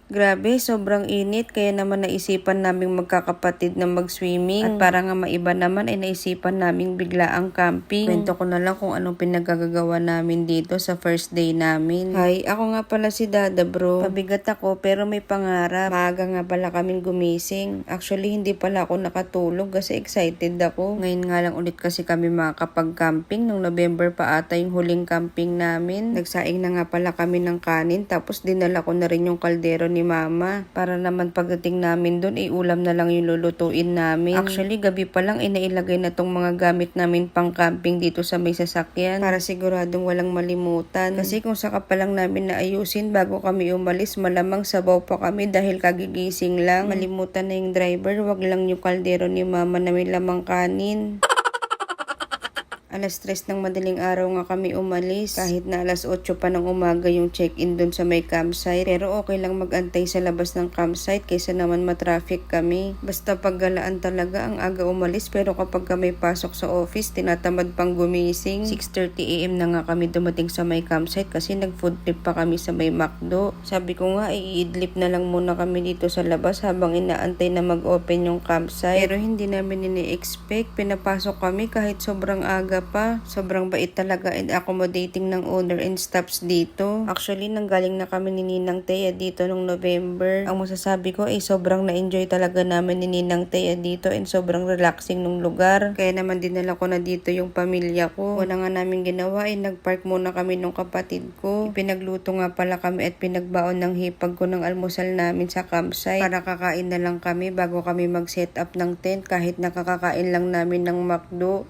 Grabe, sobrang init kaya naman naisipan naming magkakapatid na mag-swimming. At para nga maiba naman ay naisipan naming bigla ang camping. Kwento ko na lang kung anong pinagagagawa namin dito sa first day namin. Hi, ako nga pala si Dada bro. Pabigat ako pero may pangarap. Maaga nga pala kaming gumising. Actually, hindi pala ako nakatulog kasi excited ako. Ngayon nga lang ulit kasi kami makakapag-camping. Nung November pa ata yung huling camping namin. Nagsaing na nga pala kami ng kanin tapos dinala ko na rin yung kaldero ni Mama. Para naman pagdating namin doon, ulam na lang yung lulutuin namin. Actually, gabi pa lang nailagay na tong mga gamit namin pang camping dito sa may sasakyan. Para siguradong walang malimutan. Kasi kung saka pa lang namin naayusin bago kami umalis, malamang sabaw pa kami dahil kagigising lang. Malimutan na yung driver, wag lang yung kaldero ni Mama na may lamang kanin. Alas 3 ng madaling araw nga kami umalis. Kahit na alas 8 pa ng umaga yung check-in dun sa may campsite. Pero okay lang magantay sa labas ng campsite kaysa naman matraffic kami. Basta paggalaan talaga ang aga umalis pero kapag kami pasok sa office, tinatamad pang gumising. 6:30 AM na nga kami dumating sa may campsite kasi nag-food trip pa kami sa may McDo. Sabi ko nga, iidlip na lang muna kami dito sa labas habang inaantay na mag-open yung campsite. Pero hindi namin ini-expect. Pinapasok kami kahit sobrang aga pa. Sobrang bait talaga and accommodating ng owner and staffs dito. Actually, nanggaling na kami ni Ninang Thea dito nung November. Ang masasabi ko ay sobrang na-enjoy talaga namin ni Ninang Thea dito and sobrang relaxing nung lugar. Kaya naman dinala ko na dito yung pamilya ko. Una nga namin ginawa ay nagpark muna kami nung kapatid ko. Pinagluto nga pala kami at pinagbaon ng hipag ko ng almusal namin sa campsite. Para kakain na lang kami bago kami mag-set up ng tent kahit nakakakain lang namin ng McDo.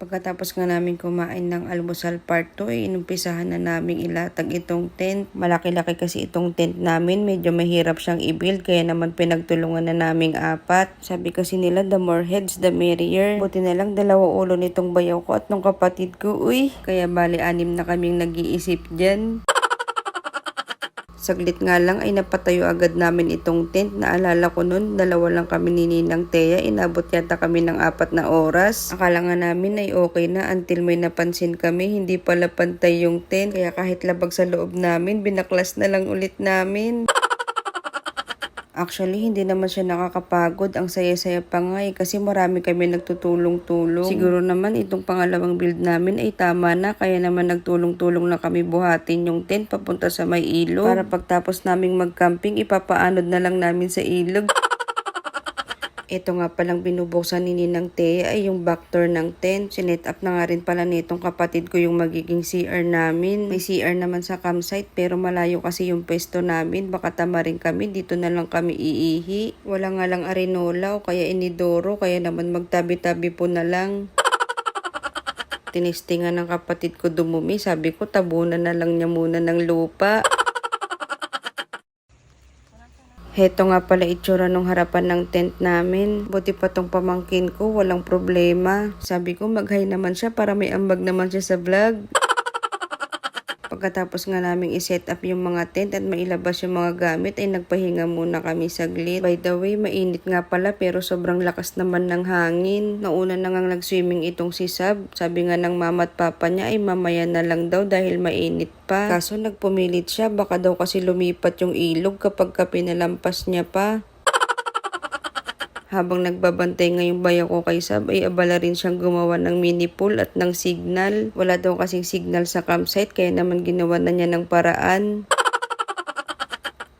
Pagkatapos nga namin kumain ng almusal part 2, inumpisahan na namin ilatag itong tent. Malaki-laki kasi itong tent namin, medyo mahirap siyang i-build kaya naman pinagtulungan na naming 4. Sabi kasi nila, the more heads, the merrier. Buti na lang 2 ulo nitong bayaw ko at nung kapatid ko, kaya bali 6 na kaming nag-iisip dyan. Saglit nga lang ay napatayo agad namin itong tent. Naalala ko nun, 2 lang kami ni Ninang Thea. Inabot yata kami ng 4 na oras. Akala nga namin ay okay na until may napansin kami. Hindi pala pantay yung tent. Kaya kahit labag sa loob namin, binaklas na lang ulit namin. Actually, hindi naman siya nakakapagod. Ang saya-saya pa nga kasi marami kami nagtutulong-tulong. Siguro naman itong pangalawang build namin ay tama na. Kaya naman nagtulong-tulong na kami buhatin yung tent papunta sa may ilog. Para pagtapos naming mag-camping, ipapaanod na lang namin sa ilog. Ito nga palang binubuksan ni Ninang Thea ay yung back door ng tent. Sinet up na nga rin pala nitong kapatid ko yung magiging CR namin. May CR naman sa campsite pero malayo kasi yung pwesto namin. Baka tama rin kami, dito na lang kami iihi. Wala nga lang arenola o kaya inidoro, kaya naman magtabi-tabi po na lang. Tinistingan ng kapatid ko dumumi. Sabi ko tabunan na lang niya muna ng lupa. Heto nga pala itsura nung harapan ng tent namin. Buti pa tong pamangkin ko, walang problema. Sabi ko mag-hi naman siya para may ambag naman siya sa vlog. Pagkatapos nga naming i-set up yung mga tent at mailabas yung mga gamit ay nagpahinga muna kami saglit. By the way, mainit nga pala pero sobrang lakas naman ng hangin. Nauna na nga nag-swimming itong si Sab. Sabi nga ng mama at papa niya ay mamaya na lang daw dahil mainit pa. Kaso nagpumilit siya, baka daw kasi lumipat yung ilog kapag pinalampas niya pa. Habang nagbabantay ngayong bayaw ko kay Sab, ay abala rin siyang gumawa ng mini pool at ng signal. Wala daw kasing signal sa campsite kaya naman ginawa na niya ng paraan.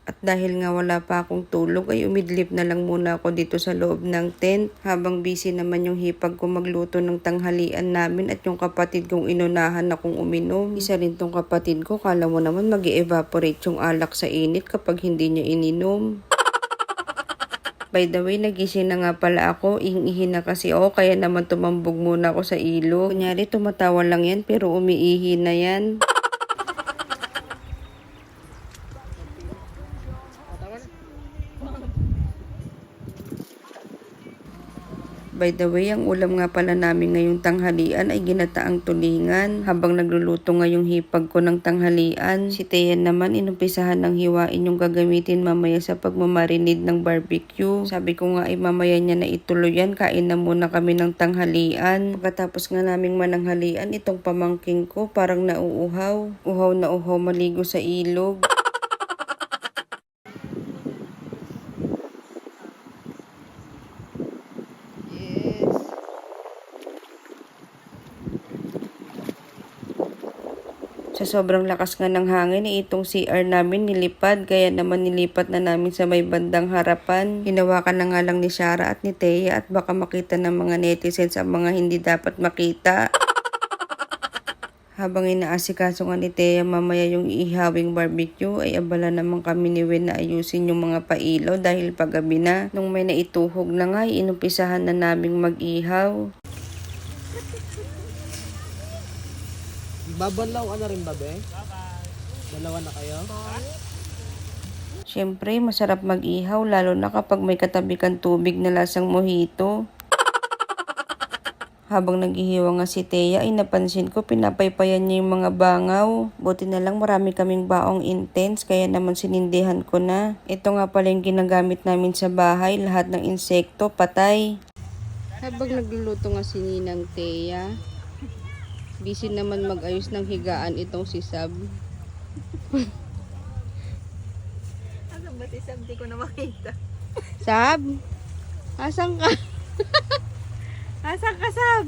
At dahil nga wala pa akong tulog ay umidlip na lang muna ako dito sa loob ng tent. Habang busy naman yung hipag ko magluto ng tanghalian namin at yung kapatid kong inunahan akong uminom. Isa rin tong kapatid ko, kala mo naman mag-evaporate yung alak sa init kapag hindi niya ininom. By the way, nagising na nga pala ako. Ihi na kasi ako, kaya naman tumambog muna ako sa ilog. Kunyari, tumatawa lang yan, pero umiihi na yan. By the way, ang ulam nga pala namin ngayong tanghalian ay ginataang tulingan. Habang nagluluto nga yung hipag ko ng tanghalian, si Thea naman inumpisahan ng hiwain yung gagamitin mamaya sa pagmamarinid ng barbecue. Sabi ko nga ay mamaya niya na ituloy yan, kain na muna kami ng tanghalian. Pagkatapos nga naming mananghalian, itong pamangking ko parang nauuhaw. Uhaw na uhaw maligo sa ilog. Sa sobrang lakas nga ng hangin, itong CR namin nilipad, kaya naman nilipat na namin sa may bandang harapan. Hinawakan na nga lang ni Shara at ni Thea at baka makita ng mga netizens ang mga hindi dapat makita. Habang inaasikaso nga ni Thea mamaya yung iihawing barbecue, ay abala naman kami ni Wen na ayusin yung mga pailaw dahil paggabi na. Nung may naituhog na nga, inumpisahan na naming mag-ihaw. Babalaw ka na rin ba, be? Dalawa na kayo? Siyempre, masarap mag-ihaw lalo na kapag may katabi kang tubig na lasang mojito. Habang naghihiwa nga si Thea ay napansin ko pinapaypayan niya yung mga bangaw. Buti na lang marami kaming baong intense kaya naman sinindihan ko na. Ito nga pala yung ginagamit namin sa bahay, lahat ng insekto patay. Habang nagluluto nga si Ninang Thea, busy naman mag-ayos ng higaan itong si Sab. Asan ba si Sab? Di ko na makita. Sab? Asan ka? Asan ka, Sab?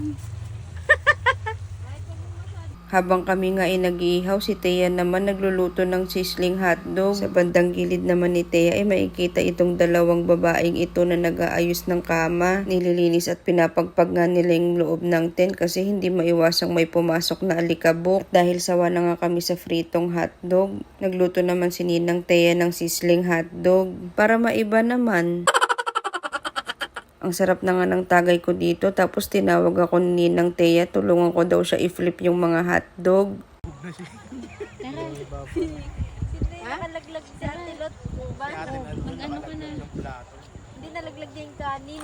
Habang kami nga ay nag-iihaw, si Thea naman nagluluto ng sizzling hotdog. Sa bandang gilid naman ni Thea ay makikita itong dalawang babaeng ito na nag-aayos ng kama. Nililinis at pinapagpag nga nila yung loob ng tent kasi hindi maiwasang may pumasok na alikabok. At dahil sawa na nga kami sa fritong hotdog, nagluto naman si Ninang Thea ng sizzling hotdog. Para maiba naman. Ang sarap na nga ng tagay ko dito, tapos tinawag ako ni Ninang Thea, tulungan ko daw siya i-flip yung mga hotdog. Sino yung nakalaglag si Ate Lot? Mag-ano ka na? Hindi nalaglag niya yung kanin.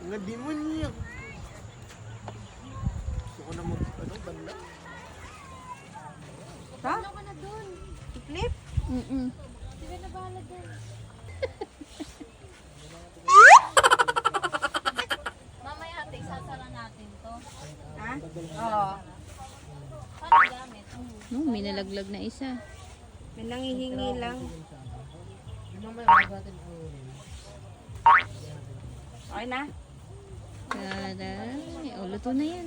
Nga di mo niya. Gusto ko na banda. Ha? Ano ka na dun? I-flip? Sige na bahala dun. Mamaya ate, isasara natin to. Ha? Oo. Paano gamit? May nalaglag na isa. May nangihingi lang. Okay na? Taray! O, luto na yan.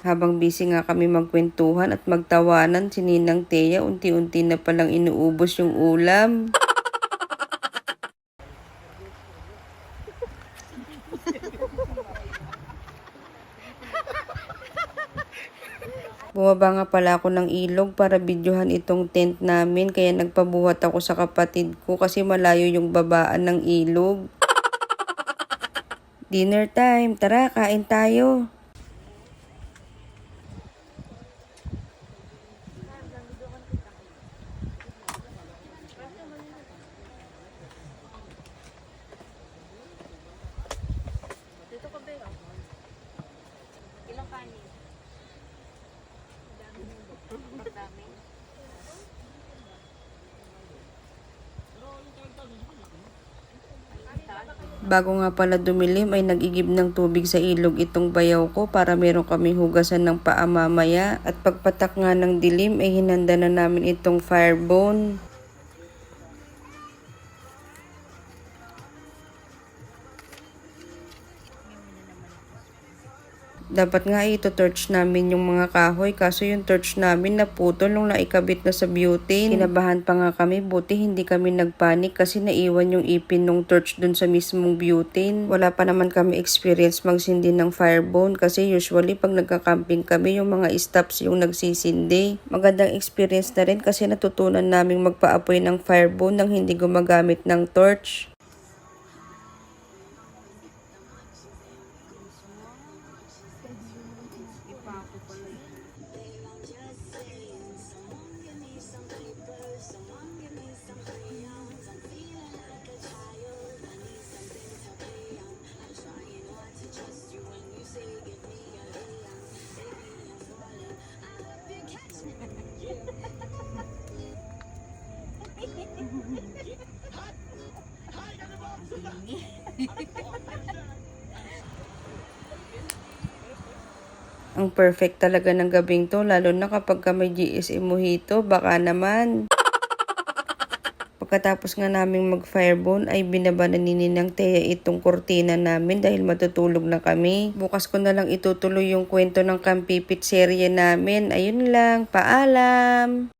Habang busy nga kami magkwentuhan at magtawanan, si Ninang Thea unti-unti na palang inuubos yung ulam. Bumaba nga pala ako ng ilog para videohan itong tent namin kaya nagpabuhat ako sa kapatid ko kasi malayo yung babaan ng ilog. Dinner time, tara kain tayo. Dito ka ba yun? Ilang kanin? Dami. Bago nga pala dumilim ay nag-igib ng tubig sa ilog itong bayaw ko para meron kaming hugasan ng paa mamaya. At pagpatak nga ng dilim ay hinanda na namin itong firebone. Dapat nga ito torch namin yung mga kahoy kaso yung torch namin naputol nung naikabit na sa butane. Kinabahan pa nga kami, buti hindi kami nagpanik kasi naiwan yung ipin ng torch dun sa mismong butane. Wala pa naman kami experience magsindi ng firebone kasi usually pag nagka-camping kami yung mga stops yung nagsisindi. Magandang experience na rin kasi natutunan naming magpaapoy ng firebone nang hindi gumagamit ng torch. Ang perfect talaga ng gabing to, lalo na kapag ka may GSM mojito, baka naman. Pagkatapos nga naming mag-firebone ay binaba na ni Ninang Thea itong kurtina namin dahil matutulog na kami. Bukas ko na lang itutuloy yung kwento ng Kampipit serye namin. Ayun lang, paalam!